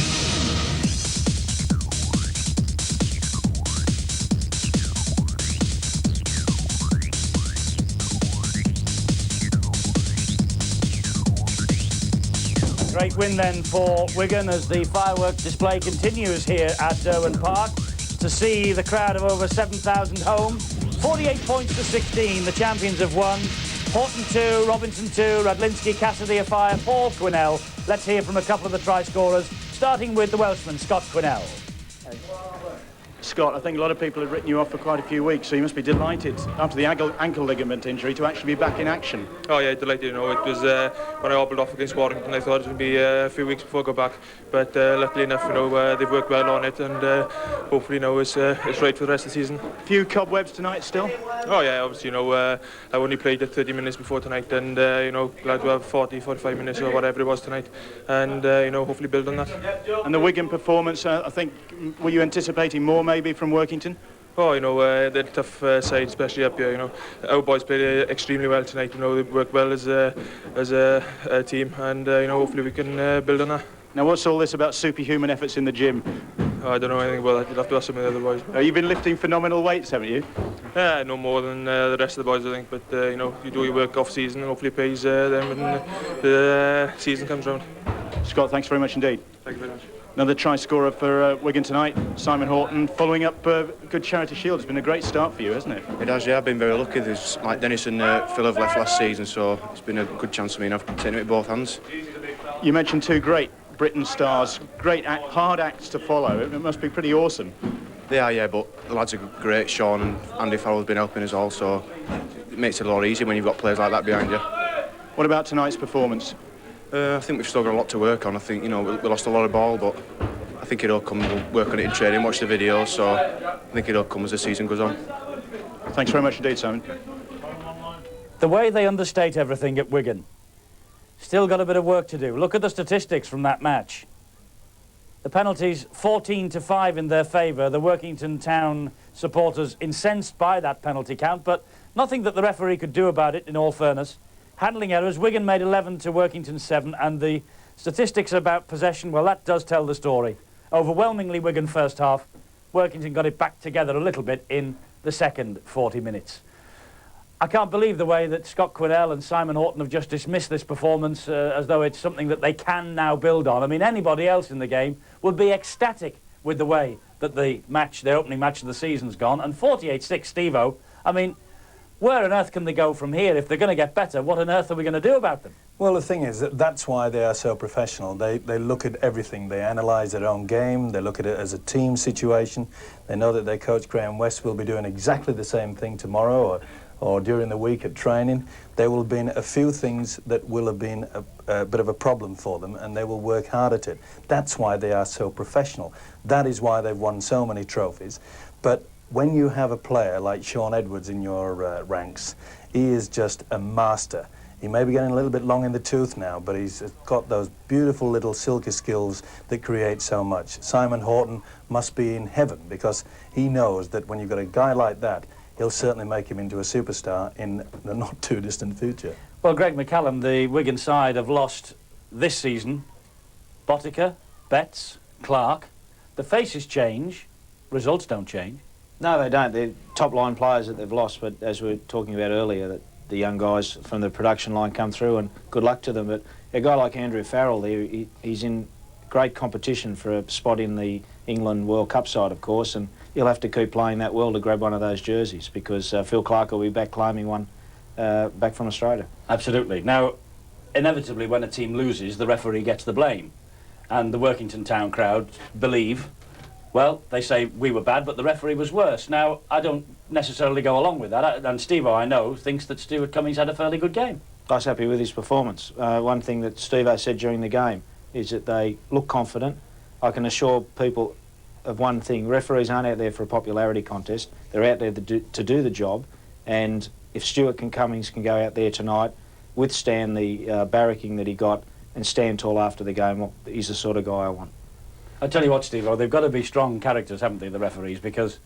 Great win then for Wigan as the fireworks display continues here at Derwent Park. To see the crowd of over 7,000 home. 48 points to 16. The champions have won. Horton 2, Robinson 2, Radlinski, Cassidy a fire, Paul Quenelle. Let's hear from a couple of the try scorers, starting with the Welshman, Scott Quenelle. Scott, I think a lot of people have written you off for quite a few weeks, so you must be delighted after the ankle ligament injury to actually be back in action. Oh yeah, delighted. You know, it was when I hobbled off against Workington, I thought it was going to be a few weeks before I go back, but luckily enough, you know, they've worked well on it, and hopefully, you know, it's right for the rest of the season. A few cobwebs tonight still? Oh yeah, obviously, you know, I only played 30 minutes before tonight, and you know, glad to have 45 minutes or whatever it was tonight, and you know, hopefully build on that. And the Wigan performance, I think, were you anticipating more maybe from Workington? Oh, you know, they're a tough side, especially up here. You know, our boys played extremely well tonight. You know, they worked well as a team, and you know, hopefully we can build on that. Now, what's all this about superhuman efforts in the gym? I don't know anything about that. You'll have to ask some of the other boys. You've been lifting phenomenal weights, haven't you? Yeah, no more than the rest of the boys, I think. But you know, you do your work off season, and hopefully it pays them when the season comes round. Scott, thanks very much indeed. Thank you very much. Another try scorer for Wigan tonight, Simon Horton, following up a good Charity Shield. It's been a great start for you, hasn't it? It has, yeah. I've been very lucky. There's Mike Dennis and Phil have left last season, so it's been a good chance for me, and I've taken it with both hands. You mentioned 2 great Britain stars, great hard acts to follow. It must be pretty awesome. They are, yeah, but the lads are great. Sean and Andy Farrell's been helping us all, so it makes it a lot easier when you've got players like that behind you. What about tonight's performance? I think we've still got a lot to work on. I think, you know, we lost a lot of ball, but I think it'll come. We'll work on it in training, watch the videos, so I think it'll come as the season goes on. Thanks very much indeed, Simon. The way they understate everything at Wigan. Still got a bit of work to do. Look at the statistics from that match. The penalties 14-5 in their favour. The Workington Town supporters incensed by that penalty count, but nothing that the referee could do about it, in all fairness. Handling errors, Wigan made 11 to Workington 7, and the statistics about possession, well, that does tell the story. Overwhelmingly Wigan first half. Workington got it back together a little bit in the second 40 minutes. I can't believe the way that Scott Quenelle and Simon Horton have just dismissed this performance as though it's something that they can now build on. I mean, anybody else in the game would be ecstatic with the way that the opening match of the season's gone. And 48-6 Steve-O, I mean, where on earth can they go from here? If they're going to get better, what on earth are we going to do about them? Well, the thing is that's why they are so professional. They look at everything. They analyse their own game. They look at it as a team situation. They know that their coach, Graham West, will be doing exactly the same thing tomorrow or during the week at training, there will have been a few things that will have been a bit of a problem for them, and they will work hard at it. That's why they are so professional. That is why they've won so many trophies. But when you have a player like Shaun Edwards in your ranks, he is just a master. He may be getting a little bit long in the tooth now, but he's got those beautiful little silky skills that create so much. Simon Horton must be in heaven, because he knows that when you've got a guy like that, he'll certainly make him into a superstar in the not too distant future. Well, Greg McCallum, the Wigan side have lost this season Botica, Betts, Clark. The faces change, results don't change. No, they don't. They're top-line players that they've lost, but as we were talking about earlier, that the young guys from the production line come through, and good luck to them. But a guy like Andrew Farrell there, he's in great competition for a spot in the England World Cup side, of course, and he'll have to keep playing that well to grab one of those jerseys, because Phil Clark will be back claiming one back from Australia. Absolutely. Now, inevitably, when a team loses, the referee gets the blame, and the Workington Town crowd believe, well, they say we were bad, but the referee was worse. Now, I don't necessarily go along with that, and Steve-O, I know, thinks that Stuart Cummings had a fairly good game. I was happy with his performance. One thing that Steve-O said during the game is that they look confident. I can assure people of one thing: referees aren't out there for a popularity contest. They're out there to do the job, and if Stuart Cummings can go out there tonight, withstand the barracking that he got, and stand tall after the game, well, he's the sort of guy I want. I tell you what, Steve-O, they've got to be strong characters, haven't they, the referees? Because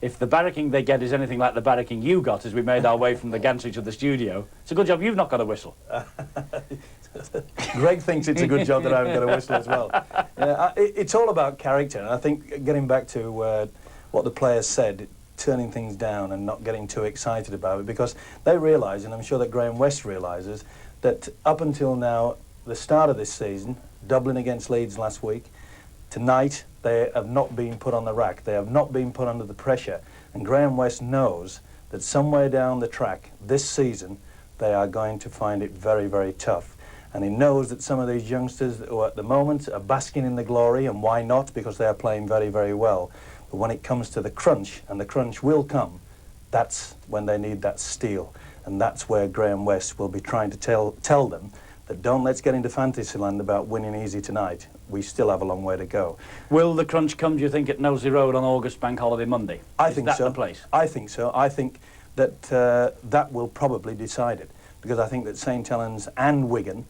if the barracking they get is anything like the barracking you got as we made our way from the gantry to the studio, it's a good job you've not got a whistle. Greg thinks it's a good job that I haven't got a whistle as well. Yeah, it's all about character, and I think getting back to what the players said, turning things down and not getting too excited about it, because they realise, and I'm sure that Graham West realises, that up until now, the start of this season, Dublin against Leeds last week, tonight, they have not been put on the rack. They have not been put under the pressure. And Graham West knows that somewhere down the track this season, they are going to find it very, very tough. And he knows that some of these youngsters who at the moment are basking in the glory, and why not? Because they are playing very, very well. But when it comes to the crunch, and the crunch will come, that's when they need that steel. And that's where Graham West will be trying to tell them that don't let's get into fantasy land about winning easy tonight. We still have a long way to go. Will the crunch come, do you think, at Knowsley Road on August Bank Holiday Monday? I think so. Is that the place? I think so. I think that that will probably decide it, because I think that St Helens and Wigan,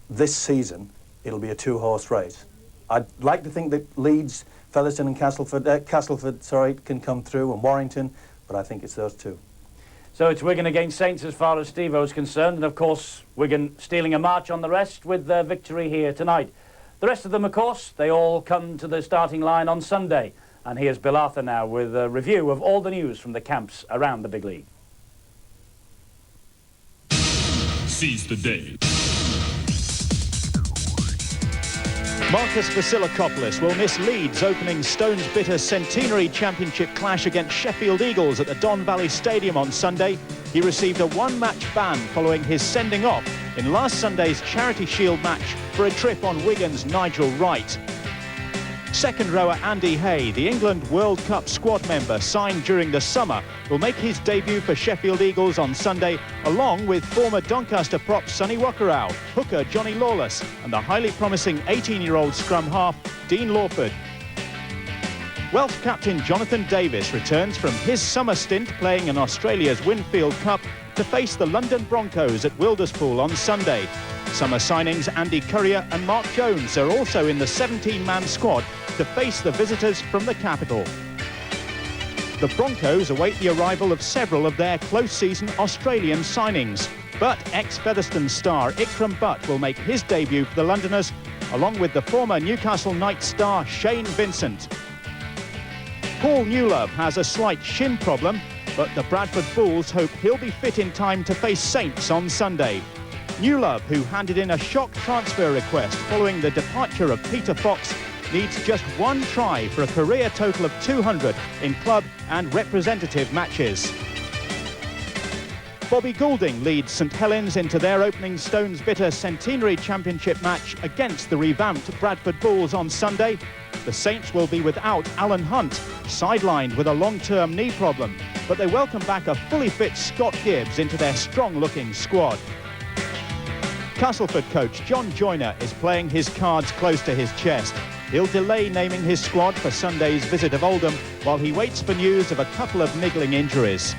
this season, it'll be a two-horse race. I'd like to think that Leeds, Featherstone and Castleford, can come through, and Warrington, but I think it's those two. So it's Wigan against Saints as far as Steve-O's concerned, and of course Wigan stealing a march on the rest with their victory here tonight. The rest of them, of course, they all come to the starting line on Sunday. And here's Bill Arthur now with a review of all the news from the camps around the big league. Seize the day. Marcus Vasilakopoulos will miss Leeds opening Stones Bitter Centenary Championship clash against Sheffield Eagles at the Don Valley Stadium on Sunday. He received a one-match ban following his sending off in last Sunday's Charity Shield match for a trip on Wigan's Nigel Wright. Second rower Andy Hay, the England World Cup squad member signed during the summer, will make his debut for Sheffield Eagles on Sunday, along with former Doncaster prop Sonny Wakarau, hooker Johnny Lawless, and the highly promising 18-year-old scrum half Dean Lawford. Welsh captain Jonathan Davis returns from his summer stint playing in Australia's Winfield Cup to face the London Broncos at Wilderspool on Sunday. Summer signings Andy Courier and Mark Jones are also in the 17-man squad to face the visitors from the capital. The Broncos await the arrival of several of their close-season Australian signings, but ex-Featherstone star Ikram Butt will make his debut for the Londoners, along with the former Newcastle Knights star Shane Vincent. Paul Newlove has a slight shin problem, but the Bradford Bulls hope he'll be fit in time to face Saints on Sunday. Newlove, who handed in a shock transfer request following the departure of Peter Fox, needs just one try for a career total of 200 in club and representative matches. Bobby Goulding leads St Helens into their opening Stones Bitter Centenary Championship match against the revamped Bradford Bulls on Sunday. The Saints will be without Alan Hunt, sidelined with a long-term knee problem, but they welcome back a fully fit Scott Gibbs into their strong-looking squad. Castleford coach John Joyner is playing his cards close to his chest. He'll delay naming his squad for Sunday's visit of Oldham while he waits for news of a couple of niggling injuries.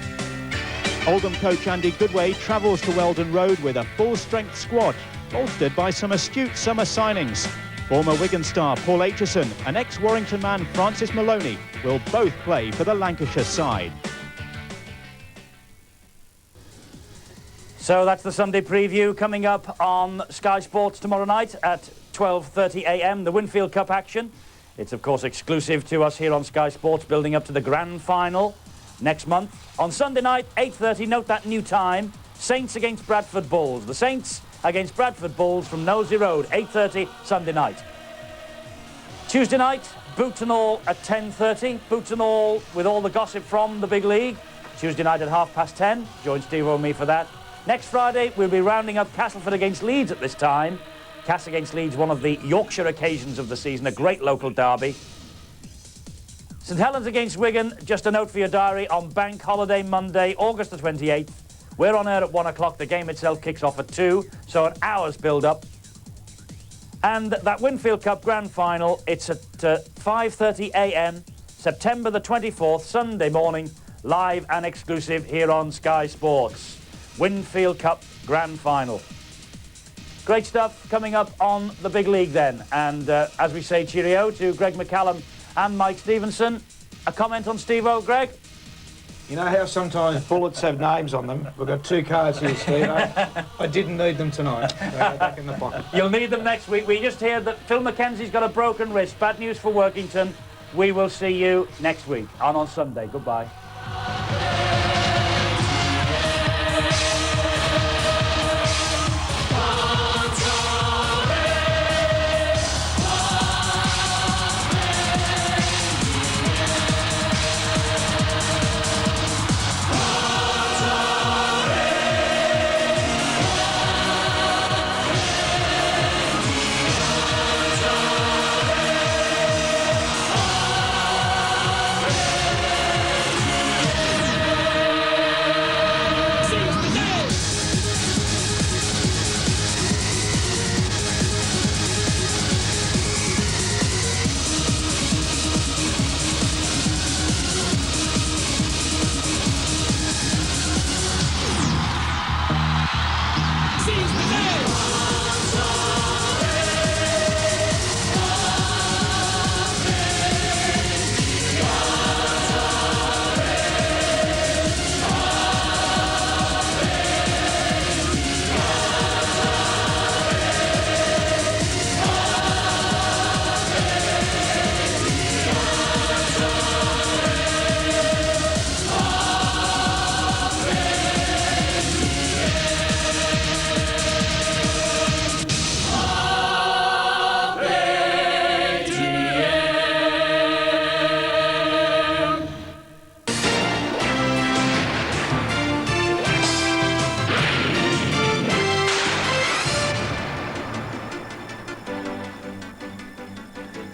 Oldham coach Andy Goodway travels to Weldon Road with a full-strength squad, bolstered by some astute summer signings. Former Wigan star Paul Aitchison and ex-Warrington man Francis Maloney will both play for the Lancashire side. So that's the Sunday preview coming up on Sky Sports tomorrow night at 12:30 a.m. The Winfield Cup action. It's of course exclusive to us here on Sky Sports, building up to the grand final next month. On Sunday night, 8:30, note that new time, Saints against Bradford Bulls. The Saints against Bradford Bulls from Knowsley Road, 8:30 Sunday night. Tuesday night, Boots and All at 10:30. Boots and All with all the gossip from the big league. Tuesday night at 10:30. Join Steve and me for that. Next Friday, we'll be rounding up Castleford against Leeds at this time. Cass against Leeds, one of the Yorkshire occasions of the season, a great local derby. St Helens against Wigan, just a note for your diary, on Bank Holiday Monday, August the 28th. We're on air at 1 o'clock. The game itself kicks off at 2, so an hour's build-up. And that Winfield Cup Grand Final, it's at 5:30 a.m, September the 24th, Sunday morning, live and exclusive here on Sky Sports. Winfield Cup Grand Final. Great stuff coming up on the big league then. And as we say cheerio to Greg McCallum and Mike Stevenson. A comment on Steve-O, Greg? You know how sometimes bullets have names on them? We've got 2 cards here, Steve. I didn't need them tonight. They're back in the pocket. You'll need them next week. We just heard that Phil Mackenzie's got a broken wrist. Bad news for Workington. We will see you next week on Sunday. Goodbye.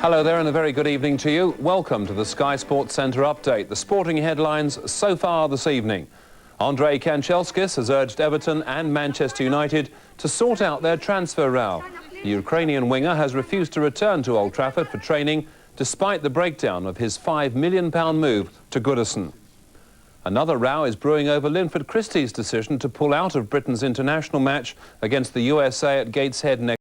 Hello there and a very good evening to you. Welcome to the Sky Sports Centre update. The sporting headlines so far this evening. Andrei Kanchelskis has urged Everton and Manchester United to sort out their transfer row. The Ukrainian winger has refused to return to Old Trafford for training despite the breakdown of his £5 million move to Goodison. Another row is brewing over Linford Christie's decision to pull out of Britain's international match against the USA at Gateshead next